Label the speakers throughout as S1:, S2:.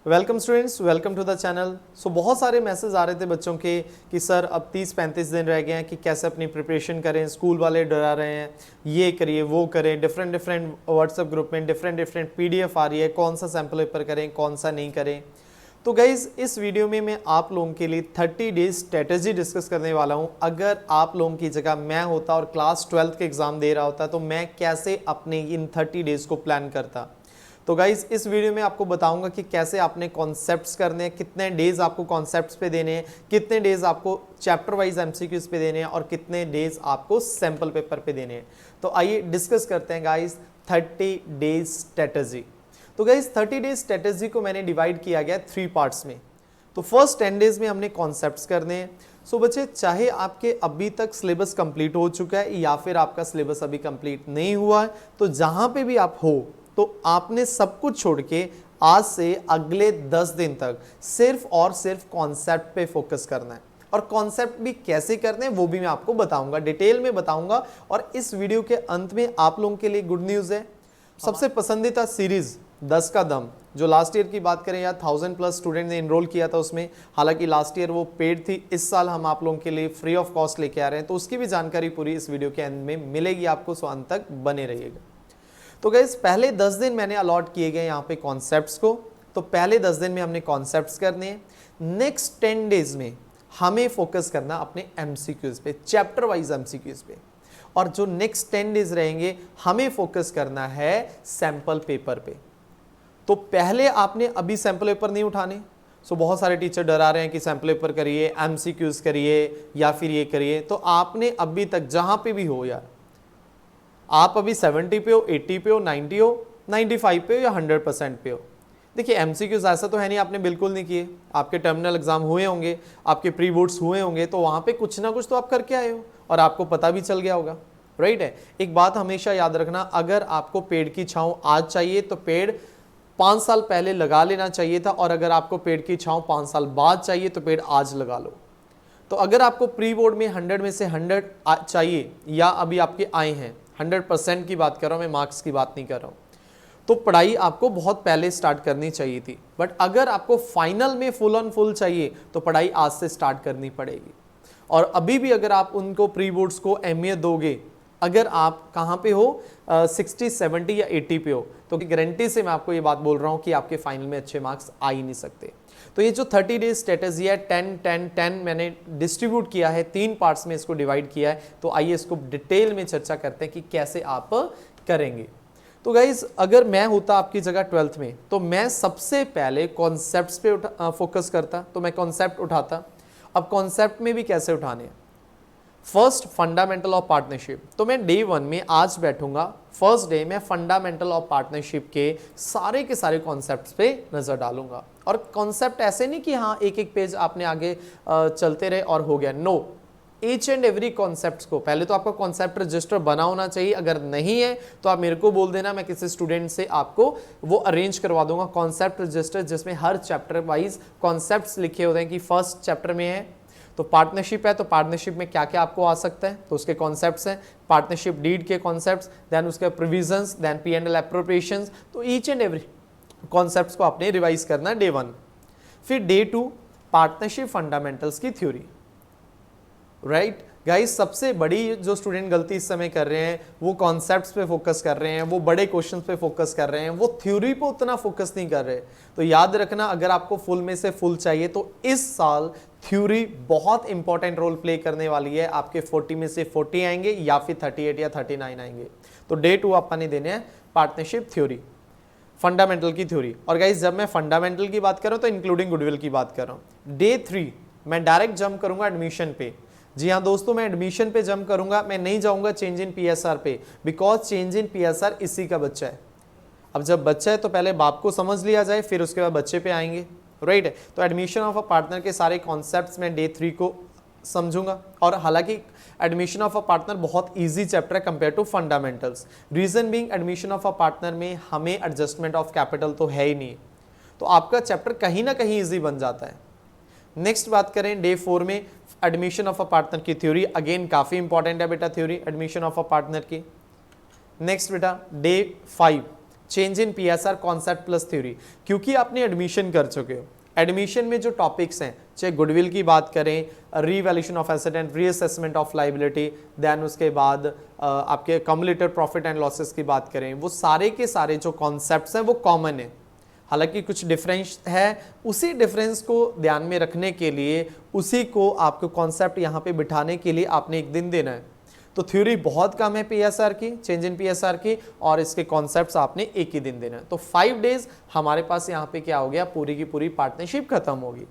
S1: Welcome students, welcome to the channel. So बहुत सारे message आ रहे थे बच्चों के कि सर अब 30-35 दिन रह गए हैं कि कैसे अपनी प्रिपरेशन करें, स्कूल वाले डरा रहे हैं, ये करिए वो करें, डिफरेंट व्हाट्सएप ग्रुप में डिफरेंट पीडीएफ आ रही है, कौन सा सैम्पल पेपर करें कौन सा नहीं करें। तो गाइज इस वीडियो में मैं आप लोगों के लिए 30 डेज स्ट्रेटेजी डिस्कस करने वाला हूं। अगर आप लोगों की जगह मैं होता और क्लास 12th के एग्जाम दे रहा होता तो मैं कैसे अपने इन 30 डेज को प्लान करता। तो गाइज इस वीडियो में आपको बताऊंगा कि कैसे आपने कॉन्सेप्ट्स करने हैं, कितने डेज आपको कॉन्सेप्ट्स पे देने हैं, कितने डेज आपको चैप्टर वाइज एमसीक्यूज पे देने हैं और कितने डेज आपको सैंपल पेपर पे देने हैं। तो आइए डिस्कस करते हैं गाइज 30 डेज स्ट्रेटेजी। तो गाइज 30 डेज स्ट्रेटेजी को मैंने डिवाइड किया गया 3 पार्ट्स में। तो फर्स्ट 10 डेज में हमने कॉन्सेप्ट्स करने हैं। सो बच्चे, चाहे आपके अभी तक सिलेबस कंप्लीट हो चुका है या फिर आपका सिलेबस अभी कंप्लीट नहीं हुआ है, तो जहां पे भी आप हो तो आपने सब कुछ छोड़ के आज से अगले 10 दिन तक सिर्फ और सिर्फ कॉन्सेप्ट पे फोकस करना है। और कॉन्सेप्ट भी कैसे करने हैं वो भी मैं आपको बताऊंगा, डिटेल में बताऊंगा। और इस वीडियो के अंत में आप लोगों के लिए गुड न्यूज है, सबसे पसंदीदा सीरीज 10 का दम, जो लास्ट ईयर की बात करें या 1000+ स्टूडेंट ने इनरोल किया था उसमें, हालांकि लास्ट ईयर वो पेड थी, इस साल हम आप लोगों के लिए फ्री ऑफ कॉस्ट लेके आ रहे हैं। तो उसकी भी जानकारी पूरी इस वीडियो के अंत में मिलेगी आपको, सो अंत तक बने रहिएगा। तो गाइस पहले 10 दिन मैंने अलॉट किए गए यहाँ पे कॉन्सेप्ट्स को। तो पहले 10 दिन में हमने कॉन्सेप्ट्स करने हैं। नेक्स्ट 10 डेज में हमें फोकस करना अपने एमसीक्यूज पे, चैप्टर वाइज एमसीक्यूज पे। और जो नेक्स्ट 10 डेज रहेंगे हमें फोकस करना है सैंपल पेपर पे। तो पहले आपने अभी सैंपल पेपर नहीं उठाने। सो बहुत सारे टीचर डरा रहे हैं कि सैंपल पेपर करिए, एमसीक्यूज करिए या फिर ये करिए। तो आपने अभी तक जहां पे भी हो यार, आप अभी 70 पे हो, 80 पे हो, 90 हो, 95 पे हो या 100% पे हो। देखिए एमसीक्यूज ऐसा तो है नहीं आपने बिल्कुल नहीं किए, आपके टर्मिनल एग्जाम हुए होंगे, आपके प्री बोर्ड्स हुए होंगे, तो वहां पे कुछ ना कुछ तो आप करके आए हो और आपको पता भी चल गया होगा, राइट है। एक बात हमेशा याद रखना, अगर आपको पेड़ की छांव आज चाहिए तो पेड़ 5 साल पहले लगा लेना चाहिए था, और अगर आपको पेड़ की छांव 5 साल बाद चाहिए तो पेड़ आज लगा लो। तो अगर आपको प्री बोर्ड में 100 में से 100 चाहिए या अभी आपके आए हैं, 100% की बात कर रहा हूं मैं, मार्क्स की बात नहीं कर रहा हूं, तो पढ़ाई आपको बहुत पहले स्टार्ट करनी चाहिए थी। बट अगर आपको फाइनल में फुल ऑन फुल चाहिए तो पढ़ाई आज से स्टार्ट करनी पड़ेगी। और अभी भी अगर आप उनको प्री बोर्ड्स को अहमियत दोगे, अगर आप कहाँ पे हो 60, 70 या 80 पे हो, तो गारंटी से मैं आपको ये बात बोल रहा हूँ कि आपके फाइनल में अच्छे मार्क्स आ ही नहीं सकते। तो ये जो 30 डेज स्ट्रेटेजी है 10-10-10 मैंने डिस्ट्रीब्यूट किया है, 3 पार्ट्स में इसको डिवाइड किया है। तो आइए इसको डिटेल में चर्चा करते हैं कि कैसे आप करेंगे। तो गाइज अगर मैं होता आपकी जगह 12th में, तो मैं सबसे पहले कॉन्सेप्ट्स पे फोकस करता। तो मैं कॉन्सेप्ट उठाता। अब कॉन्सेप्ट में भी कैसे उठाने हैं, फर्स्ट फंडामेंटल ऑफ पार्टनरशिप। तो मैं डे 1 में आज बैठूंगा, फर्स्ट डे में फंडामेंटल ऑफ पार्टनरशिप के सारे कॉन्सेप्ट्स पे नजर डालूंगा। और कॉन्सेप्ट ऐसे नहीं कि हाँ एक एक पेज आपने आगे चलते रहे और हो गया, no, each and every concept को पहले तो आपका कॉन्सेप्ट रजिस्टर बना होना चाहिए। अगर नहीं है तो आप मेरे को बोल देना, मैं किसी स्टूडेंट से आपको वो अरेंज करवा दूंगा कॉन्सेप्ट रजिस्टर, जिसमें हर चैप्टर वाइज कॉन्सेप्ट्स लिखे होते हैं कि फर्स्ट चैप्टर में है तो पार्टनरशिप है, तो पार्टनरशिप में क्या क्या आपको आ सकता है, तो उसके कॉन्सेप्ट्स हैं, पार्टनरशिप डीड के कॉन्सेप्ट्स, देन उसके प्रोविजंस, देन P&L एप्रोप्रिएशंस। तो ईच एंड एवरी कॉन्सेप्ट्स को आपने रिवाइज करना है डे 1। फिर डे 2 पार्टनरशिप फंडामेंटल्स की थ्योरी, राइट गाइस। सबसे बड़ी जो स्टूडेंट गलती इस समय कर रहे हैं वो कॉन्सेप्ट्स पे फोकस कर रहे हैं, वो बड़े क्वेश्चंस पे फोकस कर रहे हैं, वो थ्योरी पे उतना फोकस नहीं कर रहे। तो याद रखना, अगर आपको फुल में से फुल चाहिए तो इस साल थ्योरी बहुत इंपॉर्टेंट रोल प्ले करने वाली है। आपके 40 में से 40 आएंगे या फिर 38 या 39 आएंगे। तो डे 2 आपने देने हैं पार्टनरशिप थ्योरी, फंडामेंटल की थ्योरी। और गाइस जब मैं फंडामेंटल की बात कर रहा हूं तो इंक्लूडिंग गुडविल की बात कर रहा हूं। डे 3 मैं डायरेक्ट जंप करूंगा एडमिशन पे। जी हाँ दोस्तों, मैं एडमिशन पे जंप करूंगा, मैं नहीं जाऊंगा चेंज इन PSR पे, बिकॉज चेंज इन PSR इसी का बच्चा है। अब जब बच्चा है तो पहले बाप को समझ लिया जाए, फिर उसके बाद बच्चे पे आएंगे, राइट है। तो एडमिशन ऑफ अ पार्टनर के सारे कॉन्सेप्ट्स में डे 3 को समझूंगा। और हालांकि एडमिशन ऑफ अ पार्टनर बहुत इजी चैप्टर है compare to fundamentals. Reason being, admission of a partner में हमें एडजस्टमेंट ऑफ कैपिटल तो है ही नहीं, तो आपका चैप्टर कहीं ना कहीं इजी बन जाता है। नेक्स्ट बात करें डे 4 में एडमिशन ऑफ अ पार्टनर की थ्योरी, अगेन काफी इंपॉर्टेंट है बेटा theory admission of a partner की। नेक्स्ट बेटा day 5 change in PSR concept plus theory, क्योंकि आपने एडमिशन कर चुके हो। एडमिशन में जो टॉपिक्स हैं, चाहे गुडविल की बात करें, revaluation of asset and reassessment of liability, then उसके बाद आपके कम्युलेटिव प्रॉफिट एंड लॉसेस की बात करें, वो सारे के सारे जो कॉन्सेप्ट्स हैं वो कॉमन है। हालांकि कुछ डिफरेंस है, उसी डिफरेंस को ध्यान में रखने के लिए, उसी को आपको कॉन्सेप्ट यहाँ पे बिठाने के लिए आपने एक दिन देना है। तो थ्योरी बहुत कम है पीएसआर की, चेंज इन पीएसआर की, और इसके कॉन्सेप्ट्स आपने एक ही दिन देना है। तो 5 डेज हमारे पास यहाँ पे क्या हो गया, पूरी की पूरी पार्टनरशिप खत्म होगी।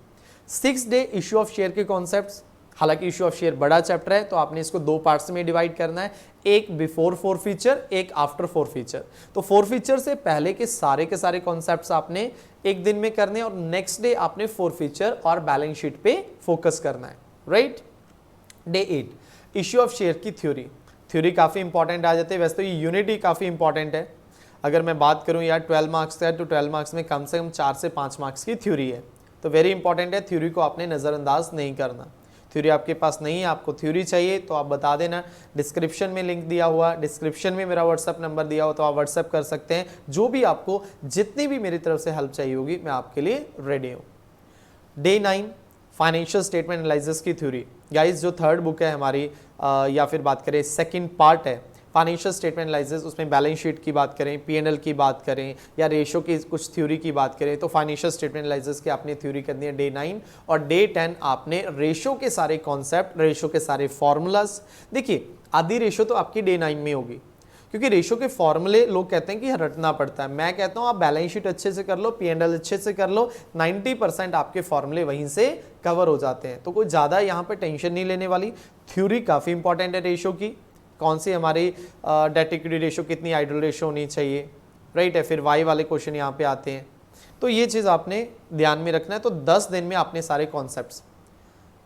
S1: 6 डे इश्यू ऑफ शेयर के कॉन्सेप्ट्स, हालांकि इश्यू ऑफ शेयर बड़ा चैप्टर है तो आपने इसको 2 पार्ट्स में डिवाइड करना है, एक बिफोर फॉरफीचर, एक आफ्टर फॉरफीचर। तो फॉरफीचर से पहले के सारे कॉन्सेप्ट्स आपने एक दिन में करने, और नेक्स्ट डे आपने फॉरफीचर और बैलेंस शीट पे फोकस करना है, right. Day 8 issue of share की थ्योरी काफ़ी इंपॉर्टेंट आ जाती है। वैसे तो ये यूनिट ही काफ़ी इंपॉर्टेंट है। अगर मैं बात करूँ यार 12 मार्क्स का है तो 12 मार्क्स में कम से कम 4 से 5 मार्क्स की थ्योरी है, तो वेरी इंपॉर्टेंट है। थ्योरी को आपने नज़रअंदाज नहीं करना। थ्योरी आपके पास नहीं है, आपको थ्योरी चाहिए तो आप बता देना, डिस्क्रिप्शन में लिंक दिया हुआ, डिस्क्रिप्शन में मेरा व्हाट्सअप नंबर दिया हुआ, तो आप व्हाट्सअप कर सकते हैं। जो भी आपको जितनी भी मेरी तरफ से हेल्प चाहिए होगी मैं आपके लिए रेडी हूँ। डे 9 फाइनेंशियल स्टेटमेंट एनालिसिस की थ्योरी। गाइस जो थर्ड बुक है हमारी, या फिर बात करें सेकंड पार्ट है फाइनेंशियल स्टेटमेंट एनालिसिस, उसमें बैलेंस शीट की बात करें, पीएनएल की बात करें, या रेशो की कुछ थ्योरी की बात करें, तो फाइनेंशियल स्टेटमेंट एनालिसिस की आपने थ्योरी करनी है डे 9। और डे 10 आपने रेशो के सारे कॉन्सेप्ट, रेशो के सारे फॉर्मूलाज। देखिए आधी रेशो तो आपकी डे 9 में होगी, क्योंकि रेशो के फॉर्मूले लोग कहते हैं कि रटना पड़ता है। मैं कहता हूं आप बैलेंस शीट अच्छे से कर लो, पीएनएल अच्छे से कर लो, 90% आपके फॉर्मूले वहीं से कवर हो जाते हैं। तो कोई ज़्यादा यहाँ पे टेंशन नहीं लेने वाली। थ्योरी काफ़ी इंपॉर्टेंट है रेशो की, कौन सी हमारी डेट इक्विटी रेशो, कितनी आइडल रेशो होनी चाहिए, राइट है। फिर वाई वाले क्वेश्चन यहाँ पे आते हैं, तो ये चीज़ आपने ध्यान में रखना है। तो 10 दिन में आपने सारे कॉन्सेप्ट्स,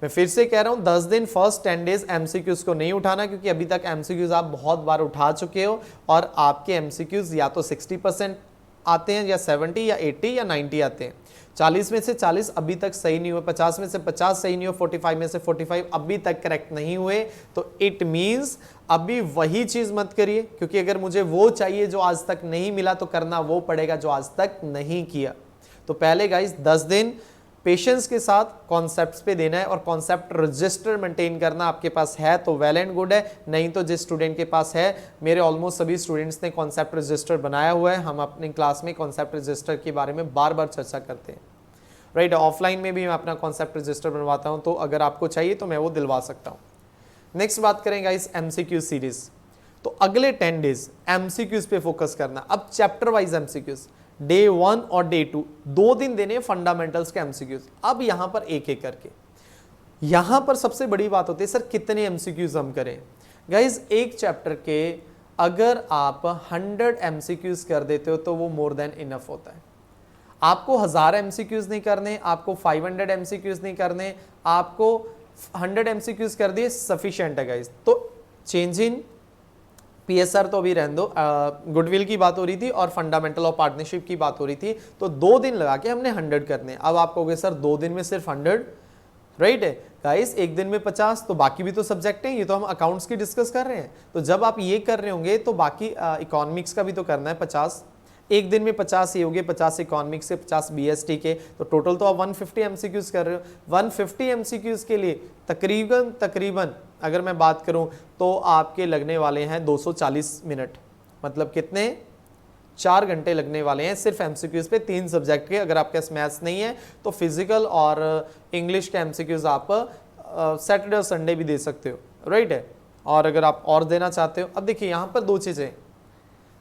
S1: मैं फिर से कह रहा हूं 10 दिन, फर्स्ट 10 डेज एमसीक्यूज को नहीं उठाना, क्योंकि अभी तक एमसीक्यूज आप बहुत बार उठा चुके हो, और आपके एमसीक्यूज या तो 60% आते हैं, या 70 या 80 या 90 आते हैं। 40 में से 40 अभी तक सही नहीं हुए, 50 में से 50 सही नहीं हुए, 45 में से 45 अभी तक करेक्ट नहीं हुए। तो इट मीन्स अभी वही चीज मत करिए, क्योंकि अगर मुझे वो चाहिए जो आज तक नहीं मिला, तो करना वो पड़ेगा जो आज तक नहीं किया। तो पहले गाइस 10 दिन पेशेंस के साथ कॉन्सेप्ट्स पे देना है, और कॉन्सेप्ट रजिस्टर मेंटेन करना आपके पास है तो वेल एंड गुड है, नहीं तो जिस स्टूडेंट के पास है, मेरे ऑलमोस्ट सभी स्टूडेंट्स ने कॉन्सेप्ट रजिस्टर बनाया हुआ है। हम अपनी क्लास में कॉन्सेप्ट रजिस्टर के बारे में बार बार चर्चा करते हैं, राइट। ऑफलाइन में भी मैं अपना कॉन्सेप्ट रजिस्टर बनवाता हूँ, तो अगर आपको चाहिए तो मैं वो दिलवा सकता हूँ। नेक्स्ट बात करेंगे इस एमसीक्यू सीरीज। तो अगले 10 डेज एमसीक्यूज पे फोकस करना। अब चैप्टर वाइज एमसीक्यूज, डे 1 और डे 2 2 दिन देने फंडामेंटल्स के एमसीक्यूज। अब यहां पर एक एक करके, यहां पर सबसे बड़ी बात होती है सर कितने एमसीक्यूज हम करें। गाइज एक चैप्टर के अगर आप 100 एमसीक्यूज कर देते हो तो वो मोर देन इनफ होता है। आपको 1000 एमसीक्यूज नहीं करने, आपको 500 एमसीक्यूज नहीं करने, आपको 100 एमसीक्यूज कर दिए सफिशिएंट है गाइज। तो चेंज इन पीएसआर तो अभी रहने दो, गुडविल की बात हो रही थी और फंडामेंटल ऑफ पार्टनरशिप की बात हो रही थी, तो 2 दिन लगा के हमने 100 करने। अब आप कहोगे सर 2 दिन में सिर्फ 100, राइट है गाइस, एक दिन में 50, तो बाकी भी तो सब्जेक्ट हैं, ये तो हम अकाउंट्स की डिस्कस कर रहे हैं। तो जब आप ये कर रहे होंगे तो बाकी इकोनॉमिक्स का भी तो करना है 50, एक दिन में 50 ये हो गए, 50 इकोनॉमिक्स से, 50 बीएसटी के, तो टोटल तो आप 150 एमसीक्यूज कर रहे हो। 150 एमसीक्यूज के लिए तकरीबन अगर मैं बात करूं तो आपके लगने वाले हैं 240 मिनट, मतलब कितने, 4 घंटे लगने वाले हैं सिर्फ एमसीक्यूज पे 3 सब्जेक्ट के। अगर आपके पास मैथ्स नहीं है तो फिजिकल और इंग्लिश के एमसीक्यूज आप सैटरडे और संडे भी दे सकते हो, राइट है। और अगर आप और देना चाहते हो, अब देखिए यहाँ पर 2 चीज़ें,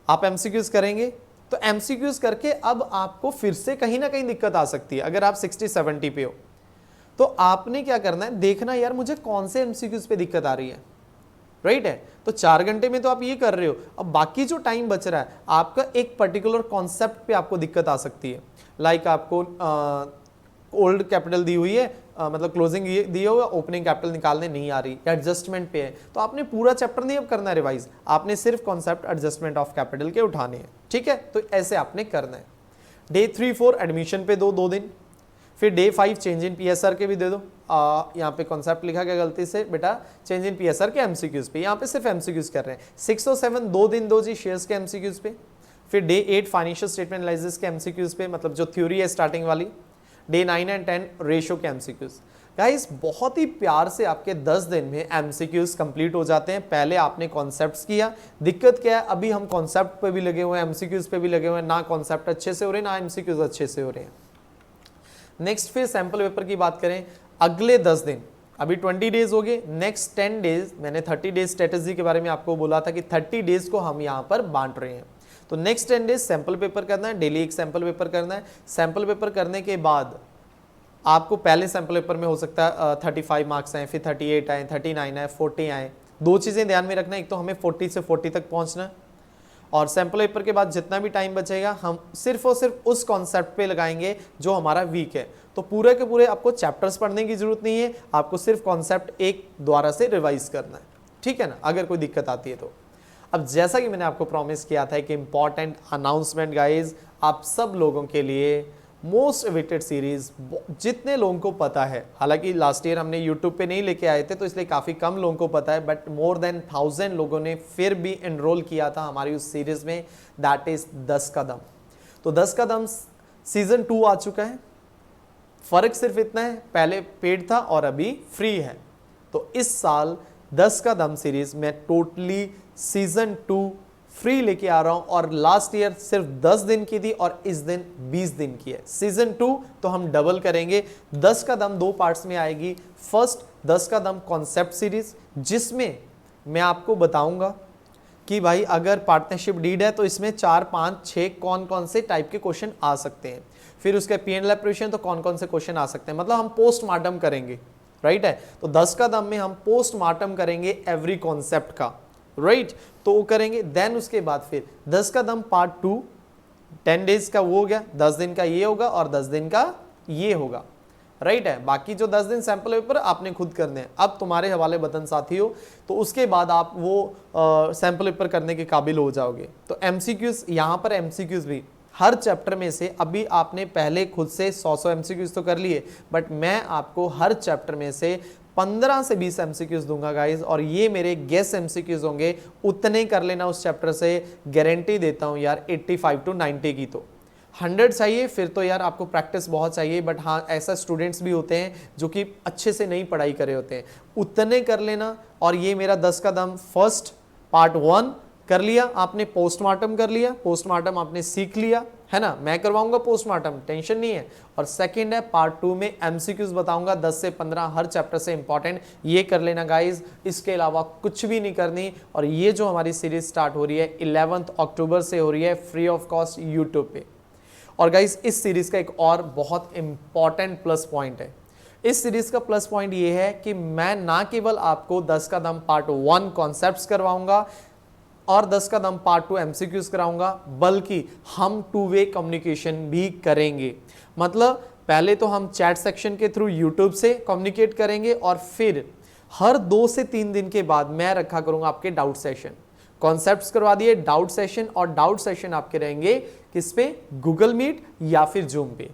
S1: आप एमसीक्यूज करेंगे तो एमसीक्यूज करके अब आपको फिर से कहीं ना कहीं दिक्कत आ सकती है। अगर आप 60-70 पे हो तो आपने क्या करना है, देखना यार मुझे कौन से एमसीक्यूज पे दिक्कत आ रही है, राइट है। तो 4 घंटे में तो आप ये कर रहे हो, अब बाकी जो टाइम बच रहा है आपका एक पर्टिकुलर कॉन्सेप्ट पे आपको दिक्कत आ सकती है। लाइक आपको ओल्ड कैपिटल दी हुई है, मतलब क्लोजिंग दी हुआ, ओपनिंग कैपिटल निकालने नहीं आ रही, एडजस्टमेंट पे है, तो आपने पूरा चैप्टर नहीं अब करना रिवाइज, आपने सिर्फ कॉन्सेप्ट एडजस्टमेंट ऑफ कैपिटल के उठाने हैं, ठीक है। तो ऐसे आपने करना है। डे 3-4 एडमिशन पे 2 दिन, फिर डे 5 चेंज इन पीएसआर के भी दे दो। यहाँ पे कॉन्सेप्ट लिखा गया गलती से बेटा, चेंज इन पीएसआर के एमसीक्यूज पे, यहाँ पे सिर्फ एमसीक्यूज कर रहे हैं। 6 और 7 2 दिन दो जी शेयर्स के एमसीक्यूज पे। फिर डे 8 फाइनेंशियल स्टेटमेंट एनालिसिस के एमसीक्यूज पे, मतलब जो थ्योरी है स्टार्टिंग वाली। डे 9 एंड 10 रेशो के एमसीक्यूज। गाइस बहुत ही प्यार से आपके 10 दिन में एमसीक्यूज कंप्लीट हो जाते हैं। पहले आपने कॉन्सेप्ट्स किया, दिक्कत क्या है, अभी हम कॉन्सेप्ट पे भी लगे हुए हैं, एमसीक्यूज पे भी लगे हुए हैं, ना कॉन्सेप्ट अच्छे से हो रहे हैं ना एमसीक्यूज अच्छे से हो रहे हैं। नेक्स्ट फिर सैंपल पेपर की बात करें, अगले 10 दिन, अभी 20 डेज हो गए, नेक्स्ट 10 डेज, मैंने 30 डेज स्ट्रेटेजी के बारे में आपको बोला था कि 30 डेज को हम यहाँ पर बांट रहे हैं। तो नेक्स्ट 10 डेज सैंपल पेपर करना है, डेली एक सैंपल पेपर करना है। सैंपल पेपर करने के बाद आपको पहले सैंपल पेपर में हो सकता है 35 मार्क्स आए, फिर 38 आए, 39 आए, 40 आए। दो चीज़ें ध्यान में रखना है, एक तो हमें 40 से 40 तक पहुंचना है, और सैंपल पेपर के बाद जितना भी टाइम बचेगा हम सिर्फ और सिर्फ उस कॉन्सेप्ट पे लगाएंगे जो हमारा वीक है। तो पूरे के पूरे आपको चैप्टर्स पढ़ने की जरूरत नहीं है, आपको सिर्फ कॉन्सेप्ट एक द्वारा से रिवाइज करना है, ठीक है ना, अगर कोई दिक्कत आती है तो। अब जैसा कि मैंने आपको प्रॉमिस किया था कि इंपॉर्टेंट अनाउंसमेंट गाइज, आप सब लोगों के लिए मोस्ट अवेटेड सीरीज, जितने लोगों को पता है, हालांकि लास्ट ईयर हमने यूट्यूब पे नहीं लेके आए थे तो इसलिए काफ़ी कम लोगों को पता है, बट मोर देन 1000 लोगों ने फिर भी एनरोल किया था हमारी उस सीरीज में, दैट इज 10 का दम। तो 10 का दम सीजन 2 आ चुका है। फर्क सिर्फ इतना है, पहले पेड था और अभी फ्री है। तो इस साल 10 का दम सीरीज में टोटली सीजन 2 फ्री लेके आ रहा हूं, और लास्ट ईयर सिर्फ 10 दिन की थी और इस दिन 20 दिन की है। सीजन 2 तो हम डबल करेंगे। 10 का दम 2 पार्ट्स में आएगी। फर्स्ट 10 का दम कॉन्सेप्ट सीरीज, जिसमें मैं आपको बताऊंगा कि भाई अगर पार्टनरशिप डीड है तो इसमें 4, 5, 6 कौन कौन से टाइप के क्वेश्चन आ सकते हैं। फिर उसके P&L एप्रिसिएशन तो कौन कौन से क्वेश्चन आ सकते हैं, मतलब हम पोस्टमार्टम करेंगे, राइट है। तो 10 का दम में हम पोस्टमार्टम करेंगे एवरी कॉन्सेप्ट का, राइट, तो वो करेंगे। देन उसके बाद फिर 10 का दम पार्ट 2, 10 डेज का वो हो गया, 10 दिन का ये होगा और 10 दिन का ये होगा, राइट है। बाकी जो 10 दिन सैंपल पेपर आपने खुद करने हैं, अब तुम्हारे हवाले बतन साथियों। तो उसके बाद आप वो सैंपल पेपर करने के काबिल हो जाओगे। तो एमसीक्यूज, यहाँ पर एमसीक्यूज भी हर चैप्टर में से, अभी आपने पहले खुद से 100 एमसीक्यूज तो कर लिए, बट मैं आपको हर चैप्टर में से 15 से 20 एमसीक्यूज दूंगा गाइज, और ये मेरे गेस एमसीक्यूज होंगे, उतने कर लेना उस चैप्टर से, गारंटी देता हूं यार 85 to 90 की। तो 100 चाहिए फिर तो यार आपको प्रैक्टिस बहुत चाहिए, बट हाँ ऐसा स्टूडेंट्स भी होते हैं जो कि अच्छे से नहीं पढ़ाई करे होते हैं, उतने कर लेना। और ये मेरा 10 का दम फर्स्ट पार्ट 1 कर लिया आपने, पोस्टमार्टम कर लिया, पोस्टमार्टम आपने सीख लिया है ना, मैं करवाऊंगा पोस्टमार्टम, टेंशन नहीं है। और सेकंड है पार्ट 2 में एमसीक्यूज बताऊंगा 10 से 15 हर चैप्टर से इंपॉर्टेंट, ये कर लेना गाइज, इसके अलावा कुछ भी नहीं करनी। और ये जो हमारी सीरीज स्टार्ट हो रही है 11 अक्टूबर से हो रही है, फ्री ऑफ कॉस्ट यूट्यूब पे। और गाइज इस सीरीज का एक और बहुत इंपॉर्टेंट प्लस पॉइंट है, इस सीरीज का प्लस पॉइंट ये है कि मैं ना केवल आपको 10 का दम पार्ट 1 कॉन्सेप्ट्स करवाऊंगा और 10 का दम पार्ट 2 एमसीक्यूज कराऊंगा, बल्कि हम 2 वे कम्युनिकेशन भी करेंगे। मतलब पहले तो हम चैट सेक्शन के थ्रू यूट्यूब से कम्युनिकेट करेंगे, और फिर हर 2 से 3 दिन के बाद मैं रखा करूंगा आपके डाउट सेशन। कॉन्सेप्ट्स करवा दिए, डाउट सेशन, और डाउट सेशन आपके रहेंगे किस पे, गूगल मीट या फिर जूम पे।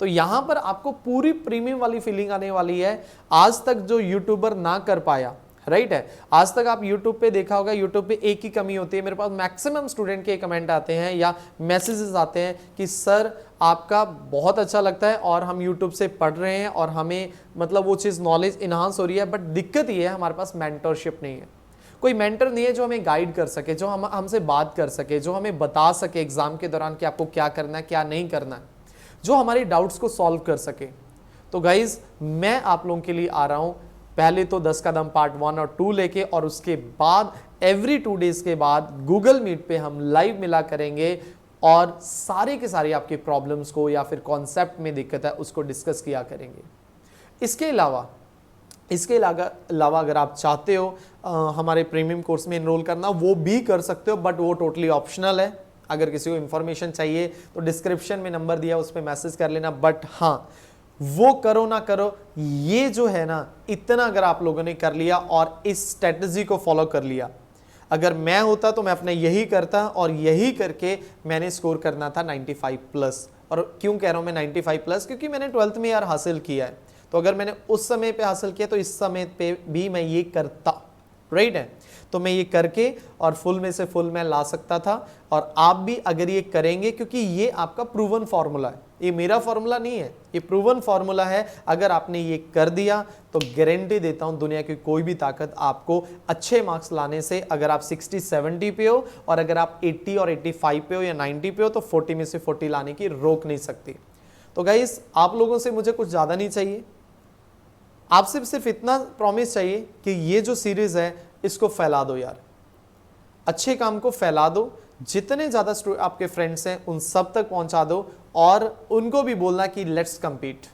S1: तो यहां पर आपको पूरी प्रीमियम वाली फीलिंग आने वाली है, आज तक जो यूट्यूबर ना कर पाया, राइट है। आज तक आप यूट्यूब पे देखा होगा, यूट्यूब पे एक ही कमी होती है, मेरे पास मैक्सिमम स्टूडेंट के कमेंट आते हैं या मैसेजेस आते हैं कि सर आपका बहुत अच्छा लगता है और हम यूट्यूब से पढ़ रहे हैं और हमें मतलब वो चीज़ नॉलेज इन्हांस हो रही है, बट दिक्कत ये है हमारे पास मेंटरशिप नहीं है, कोई मेंटर नहीं है जो हमें गाइड कर सके, जो हमसे बात कर सके, जो हमें बता सके एग्जाम के दौरान कि आपको क्या करना है क्या नहीं करना है, जो हमारी डाउट्स को सॉल्व कर सके। तो गाइज मैं आप लोगों के लिए आ रहा हूं, पहले तो 10 का दम पार्ट 1 और 2 लेके, और उसके बाद एवरी 2 डेज के बाद गूगल मीट पे हम लाइव मिला करेंगे और सारे के सारे आपके प्रॉब्लम्स को या फिर कॉन्सेप्ट में दिक्कत है उसको डिस्कस किया करेंगे। इसके अलावा अगर आप चाहते हो हमारे प्रीमियम कोर्स में एनरोल करना, वो भी कर सकते हो, बट वो टोटली ऑप्शनल है। अगर किसी को इन्फॉर्मेशन चाहिए तो डिस्क्रिप्शन में नंबर दिया उस पर मैसेज कर लेना, बट हाँ वो करो ना करो, ये जो है ना, इतना अगर आप लोगों ने कर लिया और इस स्ट्रेटजी को फॉलो कर लिया, अगर मैं होता तो मैं अपना यही करता, और यही करके मैंने स्कोर करना था 95 प्लस। और क्यों कह रहा हूं मैं 95 प्लस, क्योंकि मैंने 12th में यार हासिल किया है, तो अगर मैंने उस समय पे हासिल किया तो इस समय पे भी मैं ये करता, राइट है। तो मैं ये करके और फुल में से फुल मैं ला सकता था। और आप भी अगर ये करेंगे, क्योंकि ये आपका प्रूवन फॉर्मूला है, ये मेरा फॉर्मूला नहीं है, ये प्रूवन फॉर्मूला है। अगर आपने ये कर दिया तो गारंटी देता हूं दुनिया की कोई भी ताकत आपको अच्छे मार्क्स लाने से, अगर आप 60-70 पे हो और अगर आप 80 और 85 पे हो या 90 पे हो, तो 40 में से 40 लाने की रोक नहीं सकती। तो गाइस, आप लोगों से मुझे कुछ ज़्यादा नहीं चाहिए, आपसे सिर्फ इतना प्रॉमिस चाहिए कि ये जो सीरीज़ है इसको फैला दो यार, अच्छे काम को फैला दो, जितने ज़्यादा आपके फ्रेंड्स हैं उन सब तक पहुंचा दो और उनको भी बोलना कि लेट्स compete,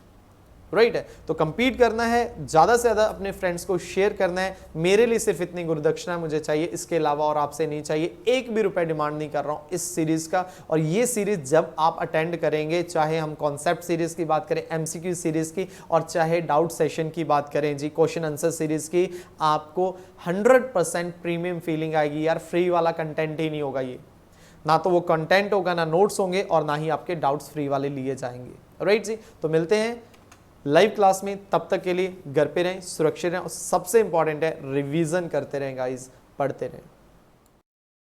S1: राइट है। तो compete करना है, ज़्यादा से ज़्यादा अपने फ्रेंड्स को शेयर करना है। मेरे लिए सिर्फ इतनी गुरुदक्षिणा मुझे चाहिए, इसके अलावा और आपसे नहीं चाहिए। एक भी रुपए डिमांड नहीं कर रहा हूँ इस सीरीज़ का। और ये सीरीज़ जब आप अटेंड करेंगे, चाहे हम कॉन्सेप्ट सीरीज़ की बात करें, MCQ सीरीज़ की, और चाहे डाउट सेशन की बात करें जी, क्वेश्चन आंसर सीरीज़ की, आपको 100% प्रीमियम फीलिंग आएगी यार। फ्री वाला कंटेंट ही नहीं होगा ये, ना तो वो कंटेंट होगा, ना नोट्स होंगे, और ना ही आपके डाउट्स फ्री वाले लिए जाएंगे। राइट जी, तो मिलते हैं लाइव क्लास में। तब तक के लिए घर पे रहें, सुरक्षित रहें, और सबसे इंपॉर्टेंट है रिवीजन करते रहें गाइस, पढ़ते रहें।